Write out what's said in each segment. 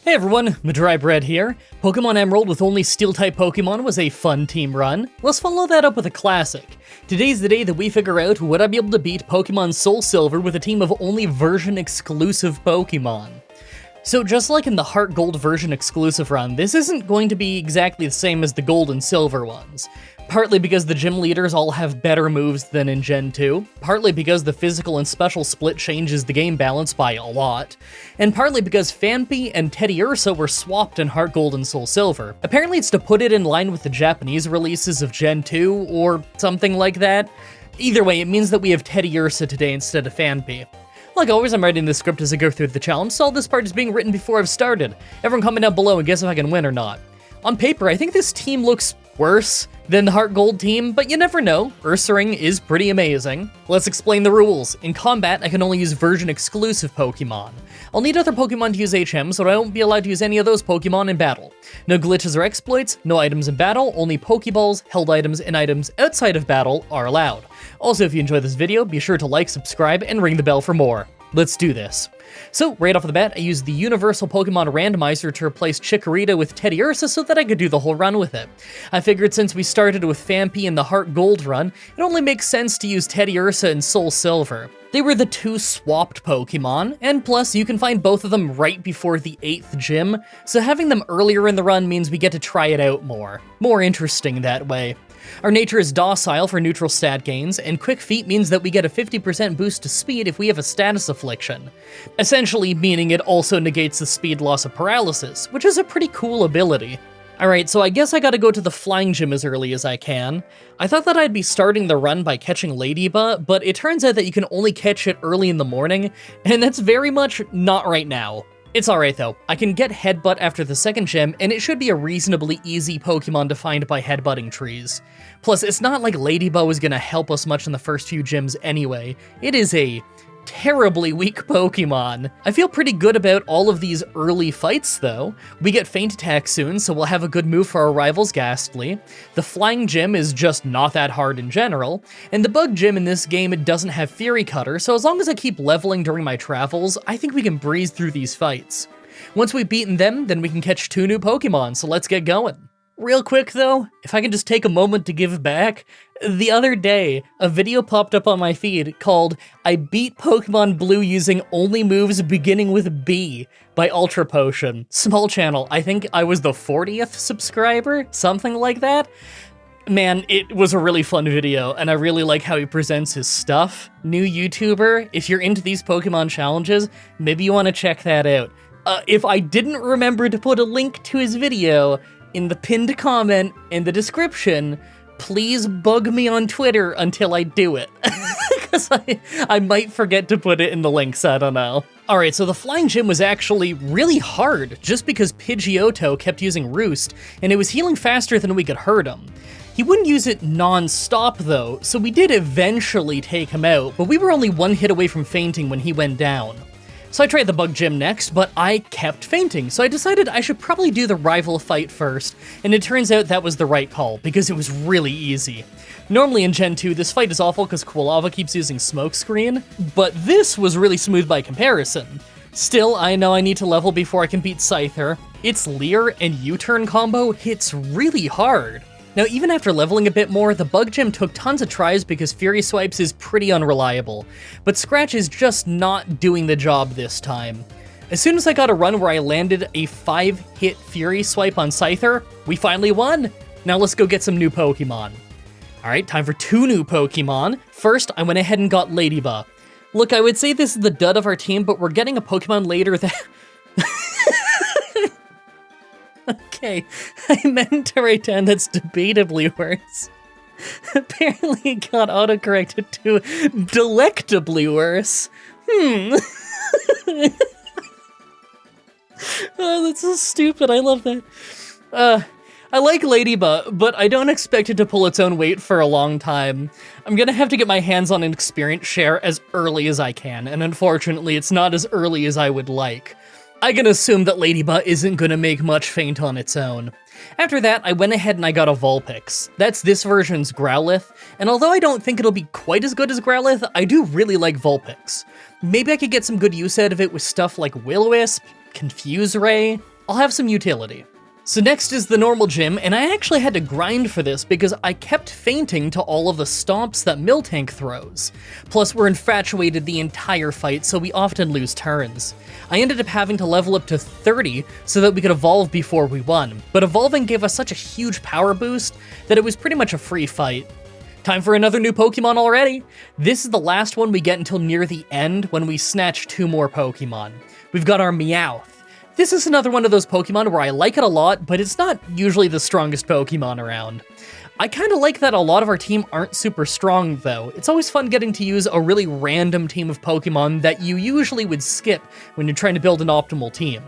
Hey everyone, Mah-Dry-Bread here. Pokemon Emerald with only Steel-type Pokemon was a fun team run. Let's follow that up with a classic. Today's the day that we figure out would I be able to beat Pokemon Soul Silver with a team of only version-exclusive Pokemon. So just like in the Heart Gold version exclusive run, this isn't going to be exactly the same as the Gold and Silver ones. Partly because the gym leaders all have better moves than in Gen 2, partly because the physical and special split changes the game balance by a lot, and partly because Phanpy and Teddiursa were swapped in Heart Gold and Soul Silver. Apparently it's to put it in line with the Japanese releases of Gen 2, or something like that. Either way, it means that we have Teddiursa today instead of Phanpy. Like always, I'm writing the script as I go through the challenge, so all this part is being written before I've started. Everyone comment down below and guess if I can win or not. On paper, I think this team looks worse than the Heart Gold team, but you never know. Ursaring is pretty amazing. Let's explain the rules. In combat, I can only use version-exclusive Pokemon. I'll need other Pokemon to use HM, so I won't be allowed to use any of those Pokemon in battle. No glitches or exploits, no items in battle, only Pokeballs, held items, and items outside of battle are allowed. Also, if you enjoyed this video, be sure to like, subscribe, and ring the bell for more. Let's do this. So, right off the bat, I used the Universal Pokemon Randomizer to replace Chikorita with Teddiursa so that I could do the whole run with it. I figured since we started with Phanpy in the Heart Gold run, it only makes sense to use Teddiursa in Soul Silver. They were the two swapped Pokemon, and plus you can find both of them right before the 8th gym, so having them earlier in the run means we get to try it out more. More interesting that way. Our nature is docile for neutral stat gains, and Quick Feet means that we get a 50% boost to speed if we have a status affliction. Essentially meaning it also negates the speed loss of paralysis, which is a pretty cool ability. Alright, so I guess I gotta go to the flying gym as early as I can. I thought that I'd be starting the run by catching Ladybug, but it turns out that you can only catch it early in the morning, and that's very much not right now. It's alright though, I can get Headbutt after the second gym, and it should be a reasonably easy Pokemon to find by headbutting trees. Plus, it's not like Ladybug was gonna help us much in the first few gyms anyway. It is a terribly weak Pokemon. I feel pretty good about all of these early fights though. We get Feint Attack soon, so we'll have a good move for our rivals Ghastly. The Flying Gym is just not that hard in general, and the Bug Gym in this game doesn't have Fury Cutter, so as long as I keep leveling during my travels, I think we can breeze through these fights. Once we've beaten them, then we can catch 2 new Pokemon, so let's get going. Real quick though, if I can just take a moment to give back, the other day, a video popped up on my feed called I Beat Pokemon Blue Using Only Moves Beginning with B by Ultra Potion. Small channel, I think I was the 40th subscriber, something like that. Man, it was a really fun video, and I really like how he presents his stuff. New YouTuber, if you're into these Pokemon challenges, maybe you want to check that out. If I didn't remember to put a link to his video in the pinned comment in the description, please bug me on Twitter until I do it. Because I might forget to put it in the links, I don't know. Alright, so the Flying Gym was actually really hard, just because Pidgeotto kept using Roost, and it was healing faster than we could hurt him. He wouldn't use it non-stop though, so we did eventually take him out, but we were only one hit away from fainting when he went down. So I tried the Bug Gym next, but I kept fainting, so I decided I should probably do the rival fight first, and it turns out that was the right call, because it was really easy. Normally in Gen 2, this fight is awful because Quilava keeps using Smokescreen, but this was really smooth by comparison. Still, I know I need to level before I can beat Scyther. Its Leer and U-turn combo hits really hard. Now, even after leveling a bit more, the Bug Gym took tons of tries because Fury Swipes is pretty unreliable, but Scratch is just not doing the job this time. As soon as I got a run where I landed a 5-hit Fury Swipe on Scyther, we finally won! Now let's go get some new Pokemon. Alright, time for 2 new Pokemon. First, I went ahead and got Ladybug. Look, I would say this is the dud of our team, but we're getting a Pokemon later that... Okay, I meant to write down that's debatably worse. Apparently it got autocorrected to delectably worse. Oh, that's so stupid, I love that. I like Ladybug, but I don't expect it to pull its own weight for a long time. I'm gonna have to get my hands on an experience share as early as I can, and unfortunately it's not as early as I would like. I can assume that Ladybug isn't gonna make much faint on its own. After that, I went ahead and I got a Vulpix. That's this version's Growlithe, and although I don't think it'll be quite as good as Growlithe, I do really like Vulpix. Maybe I could get some good use out of it with stuff like Will-O-Wisp, Confuse Ray. I'll have some utility. So next is the normal gym, and I actually had to grind for this because I kept fainting to all of the stomps that Miltank throws. Plus, we're infatuated the entire fight, so we often lose turns. I ended up having to level up to 30 so that we could evolve before we won, but evolving gave us such a huge power boost that it was pretty much a free fight. Time for another new Pokemon already! This is the last one we get until near the end when we snatch 2 more Pokemon. We've got our Meowth. This is another one of those Pokemon where I like it a lot, but it's not usually the strongest Pokemon around. I kinda like that a lot of our team aren't super strong though. It's always fun getting to use a really random team of Pokemon that you usually would skip when you're trying to build an optimal team.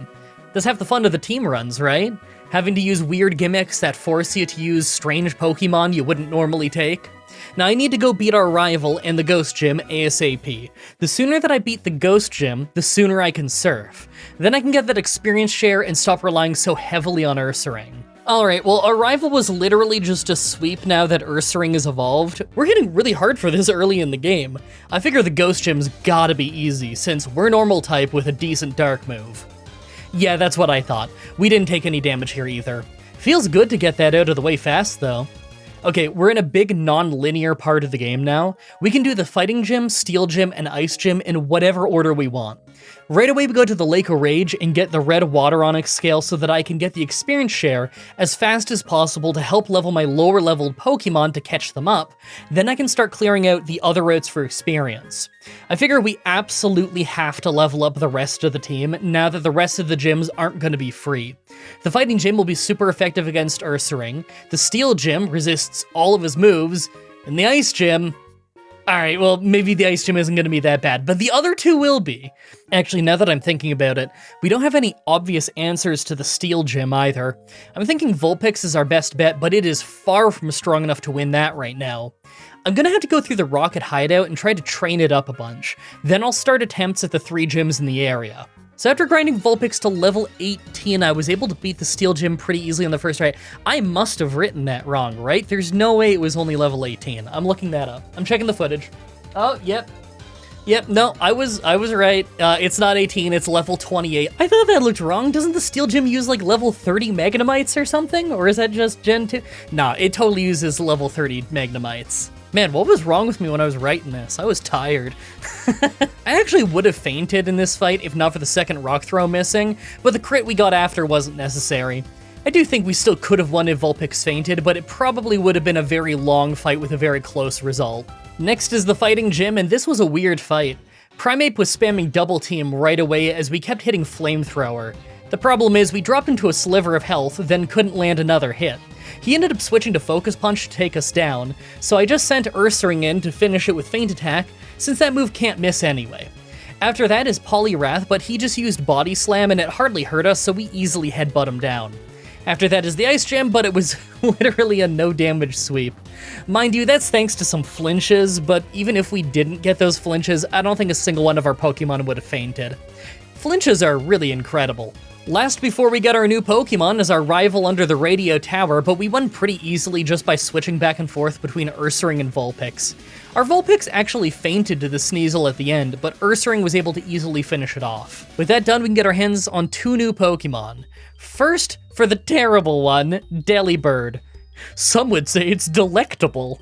Does have the fun of the team runs, right? Having to use weird gimmicks that force you to use strange Pokemon you wouldn't normally take. Now I need to go beat our rival in the Ghost Gym ASAP. The sooner that I beat the Ghost Gym, the sooner I can surf. Then I can get that experience share and stop relying so heavily on Ursaring. Alright, well our rival was literally just a sweep now that Ursaring is evolved. We're hitting really hard for this early in the game. I figure the Ghost Gym's gotta be easy since we're normal type with a decent dark move. Yeah, that's what I thought. We didn't take any damage here either. Feels good to get that out of the way fast though. Okay, we're in a big non-linear part of the game now. We can do the Fighting Gym, Steel Gym, and Ice Gym in whatever order we want. Right away we go to the Lake of Rage and get the red Water Onyx scale so that I can get the experience share as fast as possible to help level my lower leveled Pokemon to catch them up. Then I can start clearing out the other routes for experience. I figure we absolutely have to level up the rest of the team now that the rest of the gyms aren't going to be free. The Fighting Gym will be super effective against Ursaring, the Steel Gym resists all of his moves, and the Ice Gym... Alright, well, maybe the Ice Gym isn't going to be that bad, but the other 2 will be. Actually, now that I'm thinking about it, we don't have any obvious answers to the Steel Gym either. I'm thinking Vulpix is our best bet, but it is far from strong enough to win that right now. I'm gonna have to go through the Rocket Hideout and try to train it up a bunch. Then I'll start attempts at the 3 gyms in the area. So after grinding Vulpix to level 18, I was able to beat the Steel Gym pretty easily on the first try. I must have written that wrong, right? There's no way it was only level 18. I'm looking that up. I'm checking the footage. Oh, yep. Yep, no, I was right. It's not 18, it's level 28. I thought that looked wrong. Doesn't the Steel Gym use like level 30 Magnemites or something? Or is that just Gen 2? Nah, it totally uses level 30 Magnemites. Man, what was wrong with me when I was writing this? I was tired. I actually would have fainted in this fight if not for the second rock throw missing, but the crit we got after wasn't necessary. I do think we still could have won if Vulpix fainted, but it probably would have been a very long fight with a very close result. Next is the Fighting Gym, and this was a weird fight. Primeape was spamming double team right away as we kept hitting Flamethrower. The problem is we dropped into a sliver of health, then couldn't land another hit. He ended up switching to Focus Punch to take us down, so I just sent Ursaring in to finish it with Feint Attack, since that move can't miss anyway. After that is Poliwrath, but he just used Body Slam and it hardly hurt us, so we easily headbutt him down. After that is the Ice Gem, but it was literally a no damage sweep. Mind you, that's thanks to some flinches, but even if we didn't get those flinches, I don't think a single one of our Pokemon would have fainted. Flinches are really incredible. Last before we get our new Pokemon is our rival under the radio tower, but we won pretty easily just by switching back and forth between Ursaring and Vulpix. Our Vulpix actually fainted to the Sneasel at the end, but Ursaring was able to easily finish it off. With that done, we can get our hands on 2 new Pokemon. First, for the terrible one, Delibird. Some would say it's delectable.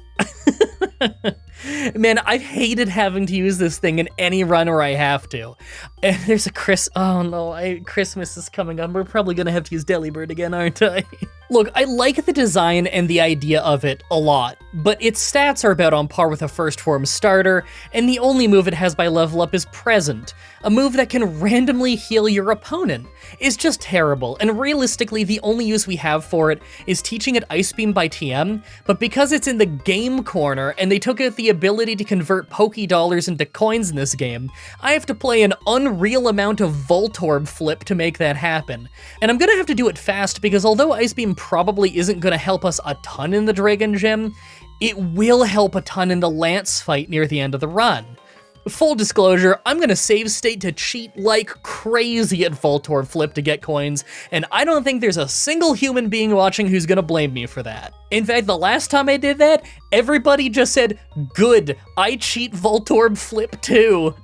Man, I've hated having to use this thing in any run where I have to. And there's a oh no, Christmas is coming up. We're probably gonna have to use Delibird again, aren't I? Look, I like the design and the idea of it a lot, but its stats are about on par with a first form starter, and the only move it has by level up is Present, a move that can randomly heal your opponent. It's just terrible, and realistically the only use we have for it is teaching it Ice Beam by TM, but because it's in the game corner and they took out the ability to convert Poké-Dollars into coins in this game, I have to play an unreal amount of Voltorb flip to make that happen. And I'm gonna have to do it fast because although Ice Beam probably isn't gonna help us a ton in the Dragon Gym, it will help a ton in the Lance fight near the end of the run. Full disclosure, I'm gonna save state to cheat like crazy at Voltorb Flip to get coins, and I don't think there's a single human being watching who's gonna blame me for that. In fact, the last time I did that, everybody just said, good, I cheat Voltorb Flip too.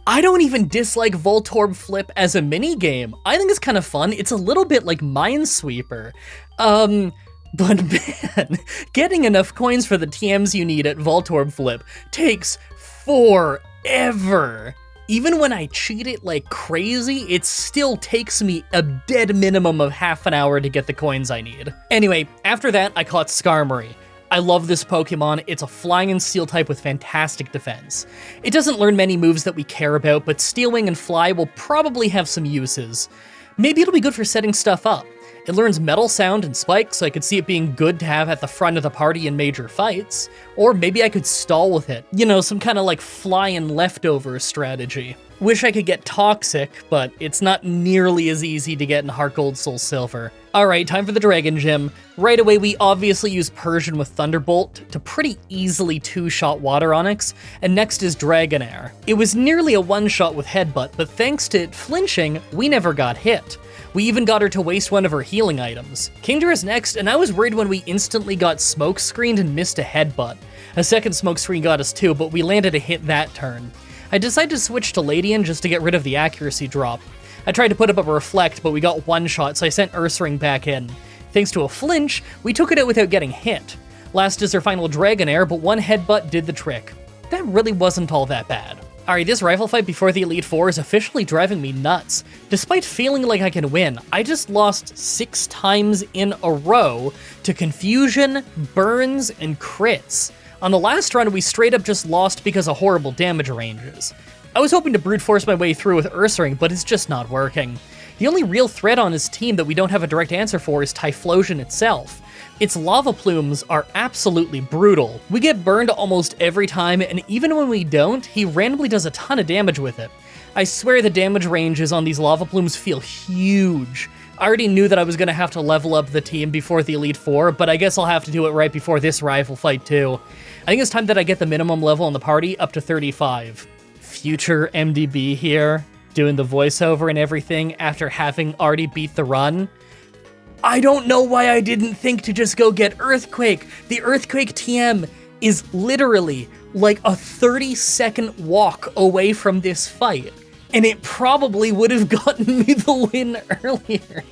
I don't even dislike Voltorb Flip as a minigame. I think it's kind of fun. It's a little bit like Minesweeper. But man, getting enough coins for the TMs you need at Voltorb Flip takes forever. Even when I cheat it like crazy, it still takes me a dead minimum of half an hour to get the coins I need. Anyway, after that, I caught Skarmory. I love this Pokemon. It's a flying and steel type with fantastic defense. It doesn't learn many moves that we care about, but Steel Wing and Fly will probably have some uses. Maybe it'll be good for setting stuff up. It learns Metal Sound and Spike, so I could see it being good to have at the front of the party in major fights. Or maybe I could stall with it. You know, some kind of like flying leftover strategy. Wish I could get Toxic, but it's not nearly as easy to get in Heart Gold Soul Silver. Alright, time for the Dragon Gym. Right away, we obviously use Persian with Thunderbolt to pretty easily two-shot Water Onix, and next is Dragonair. It was nearly a one-shot with Headbutt, but thanks to it flinching, we never got hit. We even got her to waste one of her healing items. Kingdra is next, and I was worried when we instantly got smoke screened and missed a Headbutt. A second smoke screen got us too, but we landed a hit that turn. I decided to switch to Ladian just to get rid of the accuracy drop. I tried to put up a Reflect, but we got one shot, so I sent Ursaring back in. Thanks to a flinch, we took it out without getting hit. Last is our final Dragonair, but one Headbutt did the trick. That really wasn't all that bad. Alright, this rifle fight before the Elite Four is officially driving me nuts. Despite feeling like I can win, I just lost 6 times in a row to confusion, burns, and crits. On the last run, we straight up just lost because of horrible damage ranges. I was hoping to brute force my way through with Ursaring, but it's just not working. The only real threat on his team that we don't have a direct answer for is Typhlosion itself. Its lava plumes are absolutely brutal. We get burned almost every time, and even when we don't, he randomly does a ton of damage with it. I swear the damage ranges on these lava plumes feel huge. I already knew that I was gonna have to level up the team before the Elite Four, but I guess I'll have to do it right before this rival fight too. I think it's time that I get the minimum level in the party up to 35. Future MDB here, doing the voiceover and everything after having already beat the run. I don't know why I didn't think to just go get Earthquake. The Earthquake TM is literally like a 30-second walk away from this fight, and it probably would have gotten me the win earlier.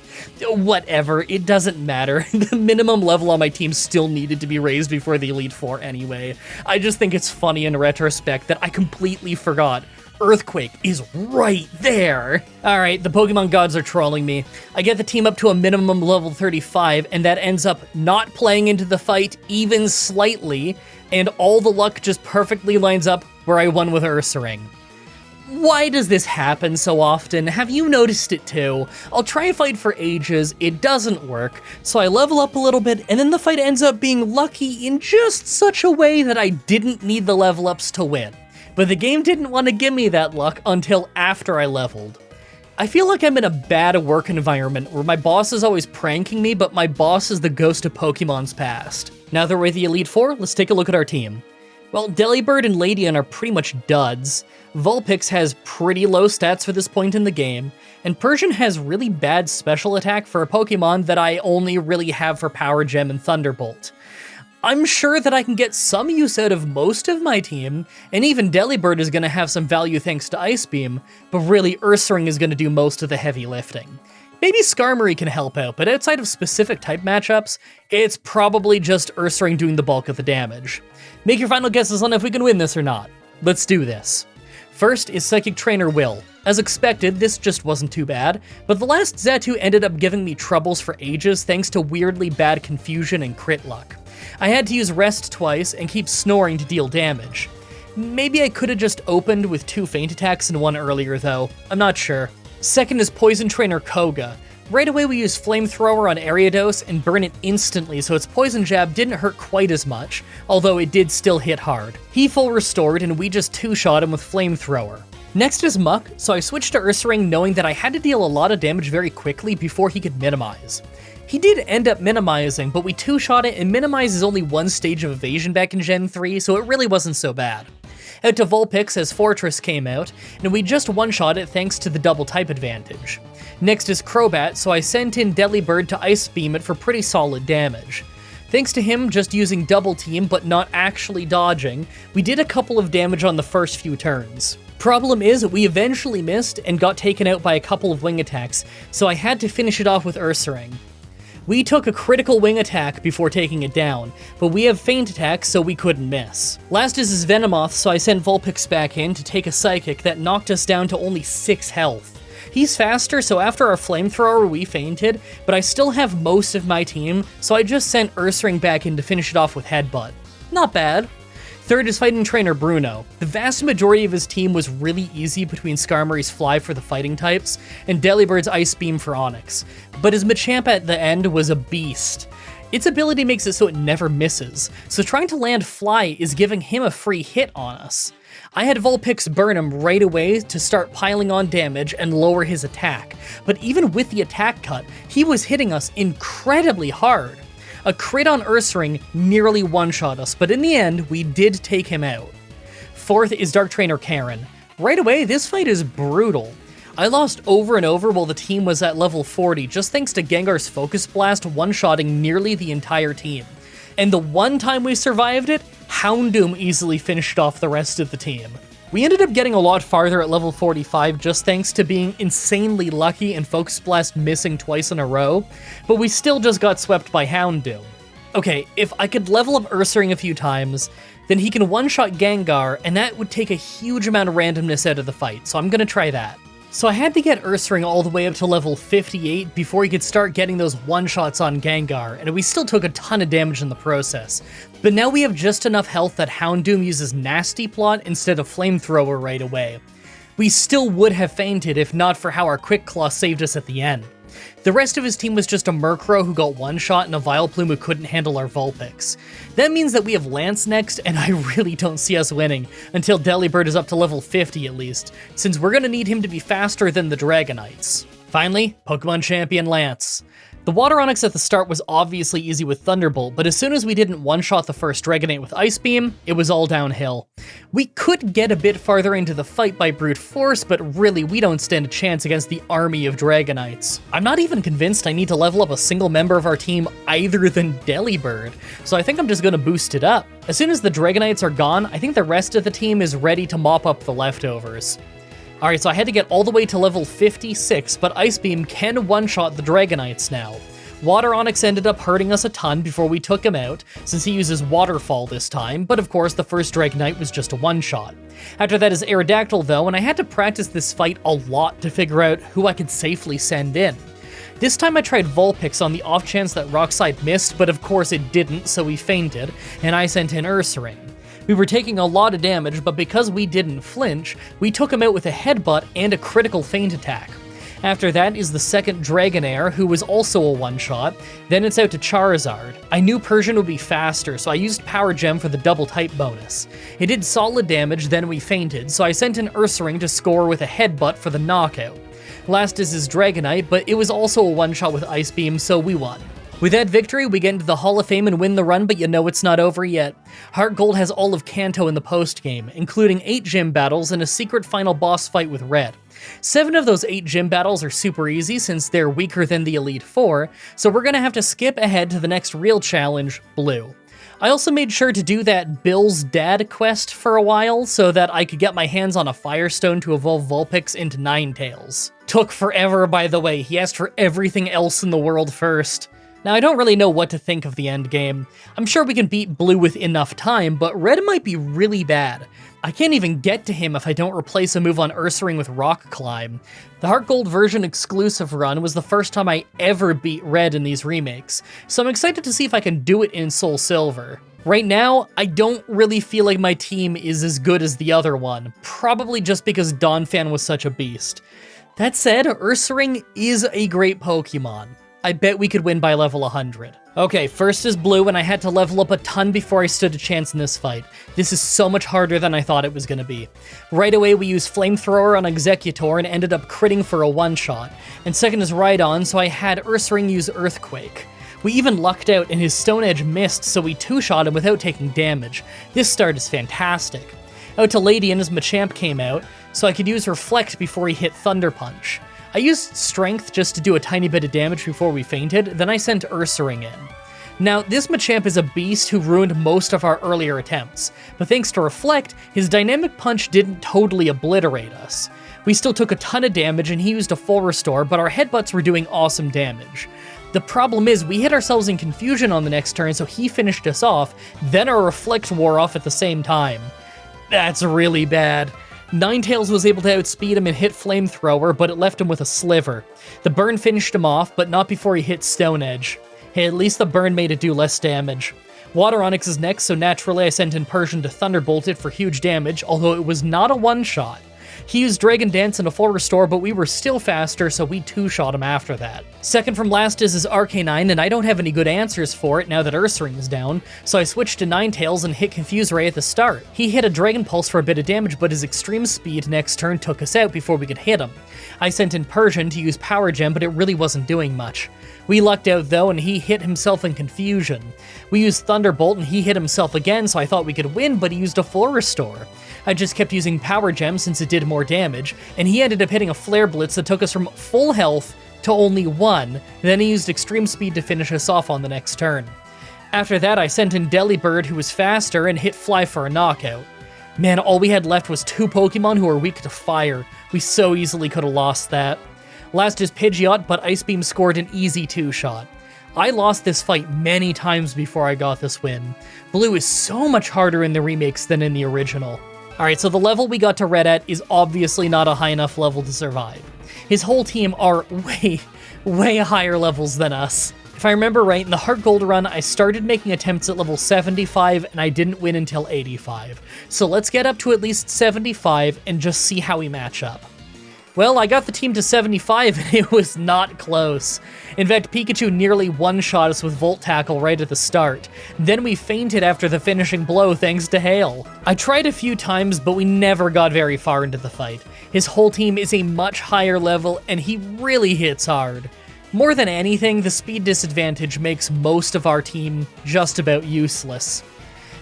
Whatever, it doesn't matter. The minimum level on my team still needed to be raised before the Elite Four anyway. I just think it's funny in retrospect that I completely forgot Earthquake is right there. Alright, the Pokemon gods are trolling me. I get the team up to a minimum level 35, and that ends up not playing into the fight even slightly, and all the luck just perfectly lines up where I won with Ursaring. Why does this happen so often? Have you noticed it too? I'll try and fight for ages, it doesn't work, so I level up a little bit, and then the fight ends up being lucky in just such a way that I didn't need the level ups to win. But the game didn't want to give me that luck until after I leveled. I feel like I'm in a bad work environment where my boss is always pranking me, but my boss is the ghost of Pokemon's past. Now that we're at the Elite Four, let's take a look at our team. Well, Delibird and Ladian are pretty much duds. Vulpix has pretty low stats for this point in the game, and Persian has really bad special attack for a Pokemon that I only really have for Power Gem and Thunderbolt. I'm sure that I can get some use out of most of my team, and even Delibird is going to have some value thanks to Ice Beam, but really Ursaring is going to do most of the heavy lifting. Maybe Skarmory can help out, but outside of specific type matchups, it's probably just Ursaring doing the bulk of the damage. Make your final guesses on if we can win this or not. Let's do this. First is Psychic Trainer Will. As expected, this just wasn't too bad, but the last Xatu ended up giving me troubles for ages thanks to weirdly bad confusion and crit luck. I had to use Rest twice and keep snoring to deal damage. Maybe I could have just opened with 2 feint attacks and 1 earlier though, I'm not sure. Second is Poison Trainer Koga. Right away we use Flamethrower on Ariados and burn it instantly so its Poison Jab didn't hurt quite as much, although it did still hit hard. He full restored and we just 2-shot him with Flamethrower. Next is Muck, so I switched to Ursaring knowing that I had to deal a lot of damage very quickly before he could minimize. He did end up minimizing, but we 2-shot it, and minimize is only 1 stage of evasion back in Gen 3, so it really wasn't so bad. Out to Vulpix as Fortress came out, and we just 1-shot it thanks to the double type advantage. Next is Crobat, so I sent in Delibird to Ice Beam it for pretty solid damage. Thanks to him just using double team but not actually dodging, we did a couple of damage on the first few turns. Problem is, we eventually missed and got taken out by a couple of wing attacks, so I had to finish it off with Ursaring. We took a critical wing attack before taking it down, but we have feint attack, so we couldn't miss. Last is his Venomoth, so I sent Vulpix back in to take a Psychic that knocked us down to only 6 health. He's faster, so after our Flamethrower we fainted, but I still have most of my team, so I just sent Ursaring back in to finish it off with Headbutt. Not bad. Third is Fighting Trainer Bruno. The vast majority of his team was really easy between Skarmory's Fly for the fighting types and Delibird's Ice Beam for Onix, but his Machamp at the end was a beast. Its ability makes it so it never misses, so trying to land Fly is giving him a free hit on us. I had Vulpix burn him right away to start piling on damage and lower his attack, but even with the attack cut, he was hitting us incredibly hard. A crit on Ursaring nearly one-shot us, but in the end, we did take him out. Fourth is Dark Trainer Karen. Right away, this fight is brutal. I lost over and over while the team was at level 40, just thanks to Gengar's Focus Blast one-shotting nearly the entire team. And the one time we survived it, Houndoom easily finished off the rest of the team. We ended up getting a lot farther at level 45 just thanks to being insanely lucky and Focus Blast missing twice in a row, but we still just got swept by Houndoom. Okay, if I could level up Ursaring a few times, then he can one-shot Gengar, and that would take a huge amount of randomness out of the fight, so I'm gonna try that. So I had to get Ursaring all the way up to level 58 before he could start getting those one-shots on Gengar, and we still took a ton of damage in the process. But now we have just enough health that Houndoom uses Nasty Plot instead of Flamethrower right away. We still would have fainted if not for how our Quick Claw saved us at the end. The rest of his team was just a Murkrow who got one shot and a Vileplume who couldn't handle our Vulpix. That means that we have Lance next, and I really don't see us winning, until Delibird is up to level 50 at least, since we're gonna need him to be faster than the Dragonites. Finally, Pokemon Champion Lance. The Water Onix at the start was obviously easy with Thunderbolt, but as soon as we didn't one-shot the first Dragonite with Ice Beam, it was all downhill. We could get a bit farther into the fight by Brute Force, but really we don't stand a chance against the army of Dragonites. I'm not even convinced I need to level up a single member of our team either than Delibird, so I think I'm just gonna boost it up. As soon as the Dragonites are gone, I think the rest of the team is ready to mop up the leftovers. Alright, so I had to get all the way to level 56, but Ice Beam can one-shot the Dragonites now. Water Onix ended up hurting us a ton before we took him out, since he uses Waterfall this time, but of course the first Dragonite was just a one-shot. After that is Aerodactyl though, and I had to practice this fight a lot to figure out who I could safely send in. This time I tried Vulpix on the off chance that Rockslide missed, but of course it didn't, so we fainted, and I sent in Ursaring. We were taking a lot of damage, but because we didn't flinch, we took him out with a Headbutt and a critical feint attack. After that is the second Dragonair, who was also a one-shot, then it's out to Charizard. I knew Persian would be faster, so I used Power Gem for the double type bonus. It did solid damage, then we fainted, so I sent in Ursaring to score with a Headbutt for the knockout. Last is his Dragonite, but it was also a one-shot with Ice Beam, so we won. With that victory, we get into the Hall of Fame and win the run, but you know it's not over yet. Heart Gold has all of Kanto in the post-game, including 8 gym battles and a secret final boss fight with Red. 7 of those 8 gym battles are super easy since they're weaker than the Elite Four, so we're gonna have to skip ahead to the next real challenge, Blue. I also made sure to do that Bill's Dad quest for a while so that I could get my hands on a Firestone to evolve Vulpix into Ninetales. Took forever, by the way, he asked for everything else in the world first. Now, I don't really know what to think of the endgame. I'm sure we can beat Blue with enough time, but Red might be really bad. I can't even get to him if I don't replace a move on Ursaring with Rock Climb. The Heart Gold version exclusive run was the first time I ever beat Red in these remakes, so I'm excited to see if I can do it in Soul Silver. Right now, I don't really feel like my team is as good as the other one, probably just because Donphan was such a beast. That said, Ursaring is a great Pokemon. I bet we could win by level 100. Okay, first is Blue, and I had to level up a ton before I stood a chance in this fight. This is so much harder than I thought it was gonna be. Right away, we used Flamethrower on Exeggutor and ended up critting for a one-shot. And second is Rhydon, so I had Ursaring use Earthquake. We even lucked out, and his Stone Edge missed, so we two-shot him without taking damage. This start is fantastic. Out to Lady, and his Machamp came out, so I could use Reflect before he hit Thunder Punch. I used Strength just to do a tiny bit of damage before we fainted, then I sent Ursaring in. Now, this Machamp is a beast who ruined most of our earlier attempts, but thanks to Reflect, his Dynamic Punch didn't totally obliterate us. We still took a ton of damage and he used a full restore, but our headbutts were doing awesome damage. The problem is, we hit ourselves in confusion on the next turn, so he finished us off, then our Reflect wore off at the same time. That's really bad. Ninetales was able to outspeed him and hit Flamethrower, but it left him with a Sliver. The burn finished him off, but not before he hit Stone Edge. Hey, at least the burn made it do less damage. Water Onyx is next, so naturally I sent in Persian to Thunderbolt it for huge damage, although it was not a one-shot. He used Dragon Dance and a full restore, but we were still faster, so we two-shot him after that. Second from last is his Arcanine, and I don't have any good answers for it now that Ursaring is down, so I switched to Ninetales and hit Confuse Ray at the start. He hit a Dragon Pulse for a bit of damage, but his extreme speed next turn took us out before we could hit him. I sent in Persian to use Power Gem, but it really wasn't doing much. We lucked out though, and he hit himself in confusion. We used Thunderbolt, and he hit himself again, so I thought we could win, but he used a full restore. I just kept using Power Gem since it did more damage, and he ended up hitting a Flare Blitz that took us from full health to only 1, then he used Extreme Speed to finish us off on the next turn. After that, I sent in Delibird, who was faster, and hit Fly for a knockout. Man, all we had left was 2 Pokemon who are weak to fire. We so easily could have lost that. Last is Pidgeot, but Ice Beam scored an easy 2-shot. I lost this fight many times before I got this win. Blue is so much harder in the remakes than in the original. Alright, so the level we got to Red at is obviously not a high enough level to survive. His whole team are way higher levels than us. If I remember right, in the Heart Gold run, I started making attempts at level 75, and I didn't win until 85. So let's get up to at least 75 and just see how we match up. Well, I got the team to 75, and it was not close. In fact, Pikachu nearly one-shot us with Volt Tackle right at the start. Then we fainted after the finishing blow thanks to Hail. I tried a few times, but we never got very far into the fight. His whole team is a much higher level, and he really hits hard. More than anything, the speed disadvantage makes most of our team just about useless.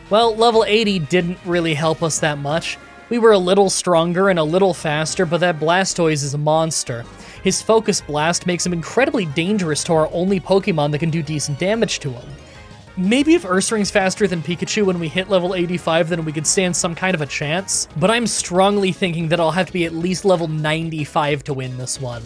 Well, level 80 didn't really help us that much. We were a little stronger and a little faster, but that Blastoise is a monster. His Focus Blast makes him incredibly dangerous to our only Pokemon that can do decent damage to him. Maybe if Ursaring's faster than Pikachu when we hit level 85, then we could stand some kind of a chance, but I'm strongly thinking that I'll have to be at least level 95 to win this one.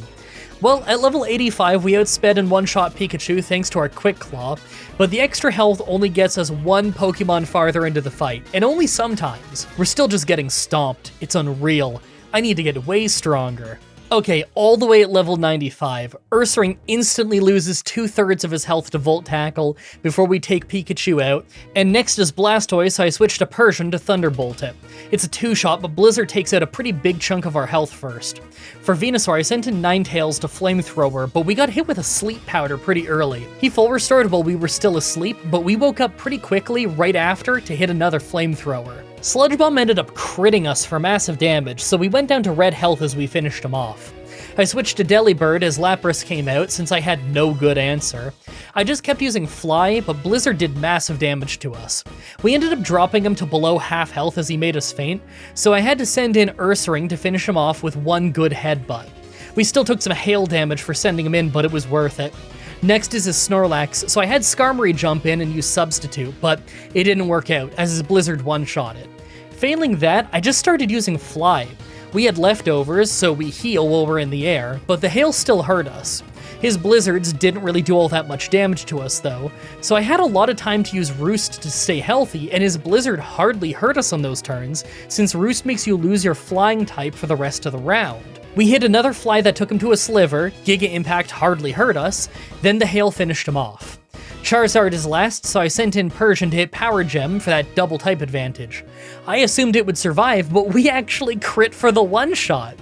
Well, at level 85, we outsped and one-shot Pikachu thanks to our Quick Claw, but the extra health only gets us one Pokemon farther into the fight, and only sometimes. We're still just getting stomped. It's unreal. I need to get way stronger. Okay, all the way at level 95, Ursaring instantly loses 2/3 of his health to Volt Tackle before we take Pikachu out, and next is Blastoise, so I switched to Persian to Thunderbolt it. It's a 2-shot, but Blizzard takes out a pretty big chunk of our health first. For Venusaur, I sent in Ninetales to Flamethrower, but we got hit with a Sleep Powder pretty early. He full restored while we were still asleep, but we woke up pretty quickly right after to hit another Flamethrower. Sludge Bomb ended up critting us for massive damage, so we went down to red health as we finished him off. I switched to Delibird as Lapras came out since I had no good answer. I just kept using Fly, but Blizzard did massive damage to us. We ended up dropping him to below half health as he made us faint, so I had to send in Ursaring to finish him off with one good headbutt. We still took some hail damage for sending him in, but it was worth it. Next is his Snorlax, so I had Skarmory jump in and use Substitute, but it didn't work out as his Blizzard one-shot it. Failing that, I just started using Fly. We had leftovers, so we heal while we're in the air, but the hail still hurt us. His blizzards didn't really do all that much damage to us though, so I had a lot of time to use Roost to stay healthy, and his blizzard hardly hurt us on those turns, since Roost makes you lose your flying type for the rest of the round. We hit another fly that took him to a sliver, Giga Impact hardly hurt us, then the hail finished him off. Charizard is last, so I sent in Persian to hit Power Gem for that double type advantage. I assumed it would survive, but we actually crit for the one-shot.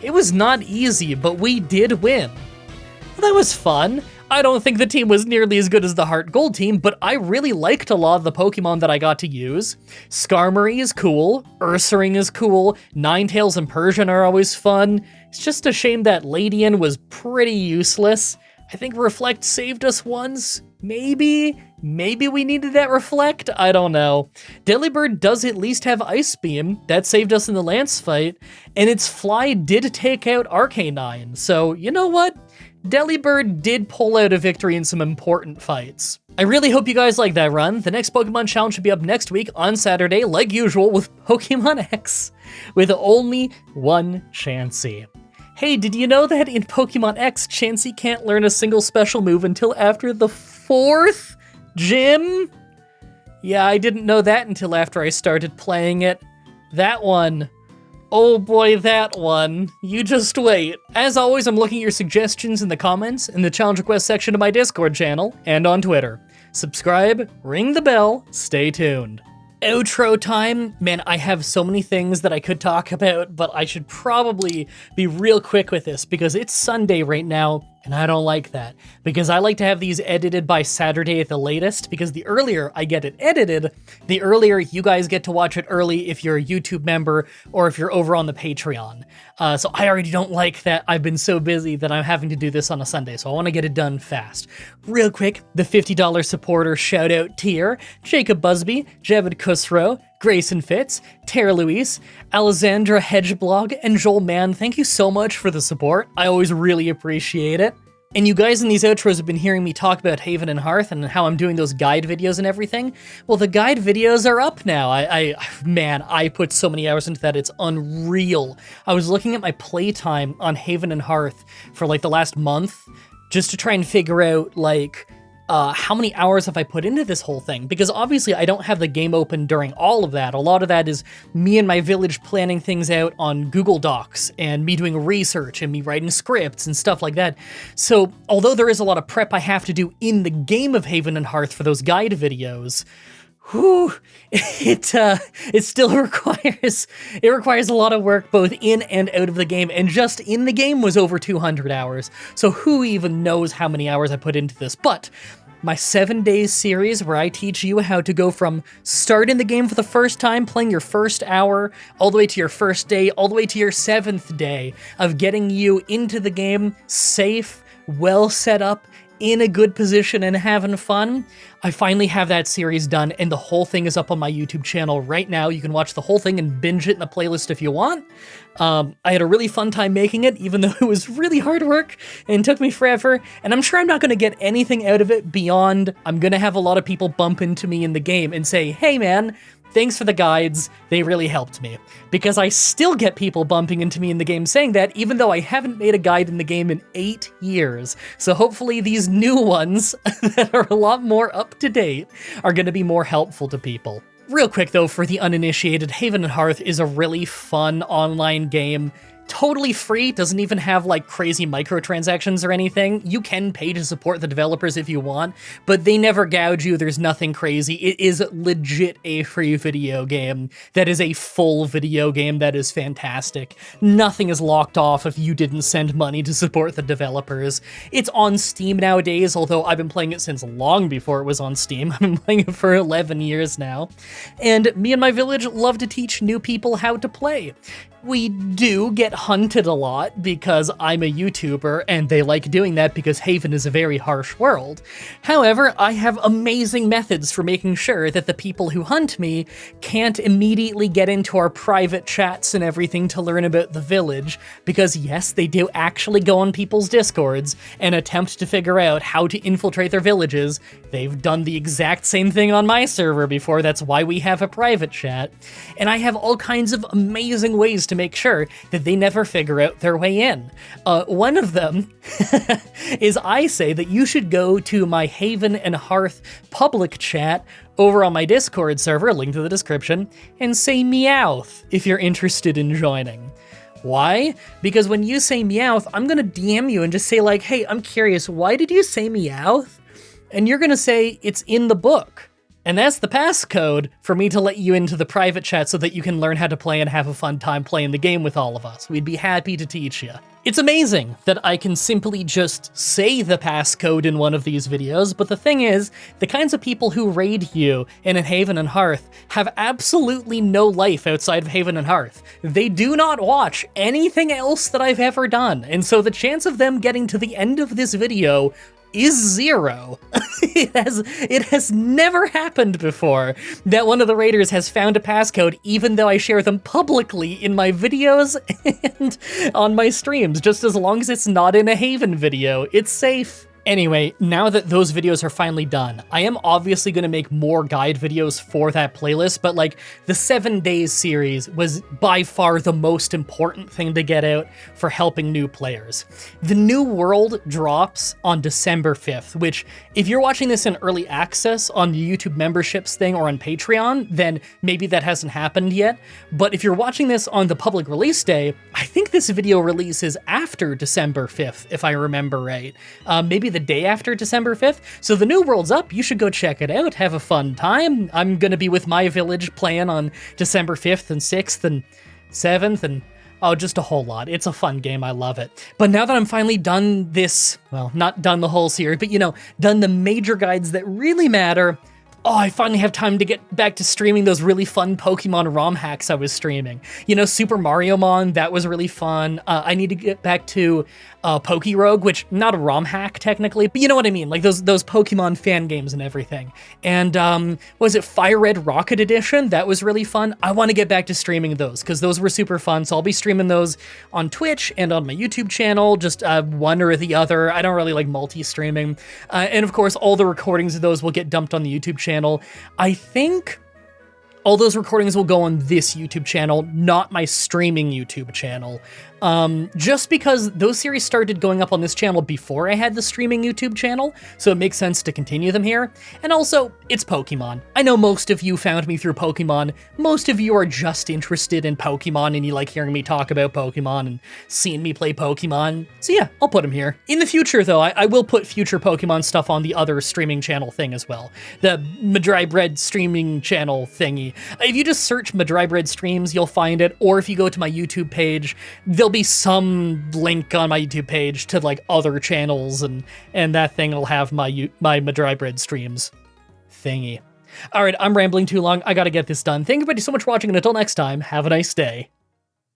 It was not easy, but we did win. That was fun. I don't think the team was nearly as good as the Heart Gold team, but I really liked a lot of the Pokemon that I got to use. Skarmory is cool, Ursaring is cool, Ninetales and Persian are always fun. It's just a shame that Ladian was pretty useless. I think Reflect saved us once. Maybe we needed that Reflect? I don't know. Delibird does at least have Ice Beam. That saved us in the Lance fight. And its Fly did take out Arcanine. So, you know what? Delibird did pull out a victory in some important fights. I really hope you guys like that run. The next Pokemon Challenge should be up next week on Saturday, like usual, with Pokemon X, with only one Chansey. Hey, did you know that in Pokemon X, Chansey can't learn a single special move until after the 4th gym? Yeah, I didn't know that until after I started playing it. That one. Oh boy, that one. You just wait. As always, I'm looking at your suggestions in the comments, in the challenge request section of my Discord channel, and on Twitter. Subscribe, ring the bell, stay tuned. Outro time. Man, I have so many things that I could talk about, but I should probably be real quick with this because it's Sunday right now, and I don't like that. Because I like to have these edited by Saturday at the latest, because the earlier I get it edited, the earlier you guys get to watch it early if you're a YouTube member or if you're over on the Patreon. So I already don't like that I've been so busy that I'm having to do this on a Sunday, so I want to get it done fast. Real quick, the $50 supporter shout-out tier: Jacob Busby, Javid Khusro, Grayson Fitz, Tara Louise, Alessandra Hedgeblog, and Joel Mann. Thank you so much for the support. I always really appreciate it. And you guys in these outros have been hearing me talk about Haven and Hearth and how I'm doing those guide videos and everything. Well, the guide videos are up now. Man, I put so many hours into that, it's unreal. I was looking at my playtime on Haven and Hearth for like the last month, just to try and figure out like, how many hours have I put into this whole thing? Because obviously I don't have the game open during all of that. A lot of that is me and my village planning things out on Google Docs and me doing research and me writing scripts and stuff like that. So although there is a lot of prep I have to do in the game of Haven and Hearth for those guide videos, it still requires a lot of work both in and out of the game, and just in the game was over 200 hours. So who even knows how many hours I put into this? But my 7 days series where I teach you how to go from starting the game for the first time, playing your first hour, all the way to your first day, all the way to your 7th day of getting you into the game safe, well set up, in a good position and having fun. I finally have that series done, and the whole thing is up on my YouTube channel right now. You can watch the whole thing and binge it in the playlist if you want. I had a really fun time making it, even though it was really hard work and took me forever, and I'm sure I'm not going to get anything out of it beyond I'm going to have a lot of people bump into me in the game and say, hey man, thanks for the guides, they really helped me. Because I still get people bumping into me in the game saying that, even though I haven't made a guide in the game in 8 years. So hopefully these new ones that are a lot more up to date are going to be more helpful to people. Real quick though, for the uninitiated, Haven and Hearth is a really fun online game. Totally free, doesn't even have like crazy microtransactions or anything. You can pay to support the developers if you want, but they never gouge you, there's nothing crazy. It is legit a free video game that is a full video game that is fantastic. Nothing is locked off if you didn't send money to support the developers. It's on Steam nowadays, although I've been playing it since long before it was on Steam. I've been playing it for 11 years now. And me and my village love to teach new people how to play. We do get hunted a lot because I'm a YouTuber, and they like doing that because Haven is a very harsh world. However, I have amazing methods for making sure that the people who hunt me can't immediately get into our private chats and everything to learn about the village, because yes, they do actually go on people's Discords and attempt to figure out how to infiltrate their villages. They've done the exact same thing on my server before, that's why we have a private chat. And I have all kinds of amazing ways to make sure that they never figure out their way in. One of them is I say that you should go to my Haven and Hearth public chat over on my Discord server, link to the description, and say Meowth if you're interested in joining. Why? Because when you say Meowth, I'm gonna DM you and just say like, hey, I'm curious, why did you say Meowth? And you're gonna say, it's in the book. And that's the passcode for me to let you into the private chat so that you can learn how to play and have a fun time playing the game with all of us. We'd be happy to teach you. It's amazing that I can simply just say the passcode in one of these videos, but the thing is, the kinds of people who raid you in Haven and Hearth have absolutely no life outside of Haven and Hearth. They do not watch anything else that I've ever done, and so the chance of them getting to the end of this video is 0. It has never happened before that one of the raiders has found a passcode, even though I share them publicly in my videos and on my streams. around, just as long as it's not in a Haven video. It's safe. Anyway, now that those videos are finally done, I am obviously going to make more guide videos for that playlist, but like the 7 Days series was by far the most important thing to get out for helping new players. The new world drops on December 5th, which if you're watching this in early access on the YouTube memberships thing or on Patreon, then maybe that hasn't happened yet. But if you're watching this on the public release day, I think this video releases after December 5th, if I remember right. Maybe the day after December 5th. So the new world's up. You should go check it out. Have a fun time. I'm going to be with my village playing on December 5th and 6th and 7th and oh, just a whole lot. It's a fun game. I love it. But now that I'm finally done this, well, not done the whole series, but you know, done the major guides that really matter, oh, I finally have time to get back to streaming those really fun Pokemon ROM hacks I was streaming. You know, Super Mario Mon, that was really fun. I need to get back to Pokerogue, which, not a ROM hack technically, but you know what I mean, like those Pokemon fan games and everything. And was it Fire Red Rocket Edition? That was really fun. I want to get back to streaming those, because those were super fun, so I'll be streaming those on Twitch and on my YouTube channel, just one or the other. I don't really like multi-streaming. And of course, all the recordings of those will get dumped on the YouTube channel. I think all those recordings will go on this YouTube channel, not my streaming YouTube channel. Just because those series started going up on this channel before I had the streaming YouTube channel, so it makes sense to continue them here. And also, it's Pokemon. I know most of you found me through Pokemon. Most of you are just interested in Pokemon and you like hearing me talk about Pokemon and seeing me play Pokemon. So yeah, I'll put them here. In the future though, I will put future Pokemon stuff on the other streaming channel thing as well. The Mah-Dry-Bread streaming channel thingy. If you just search Mah-Dry-Bread streams, you'll find it, or if you go to my YouTube page, there'll be some link on my YouTube page to like other channels, and that thing will have my Mah-Dry-Bread streams thingy. All right, I'm rambling too long. I gotta get this done. Thank you everybody so much for watching, and until next time, have a nice day.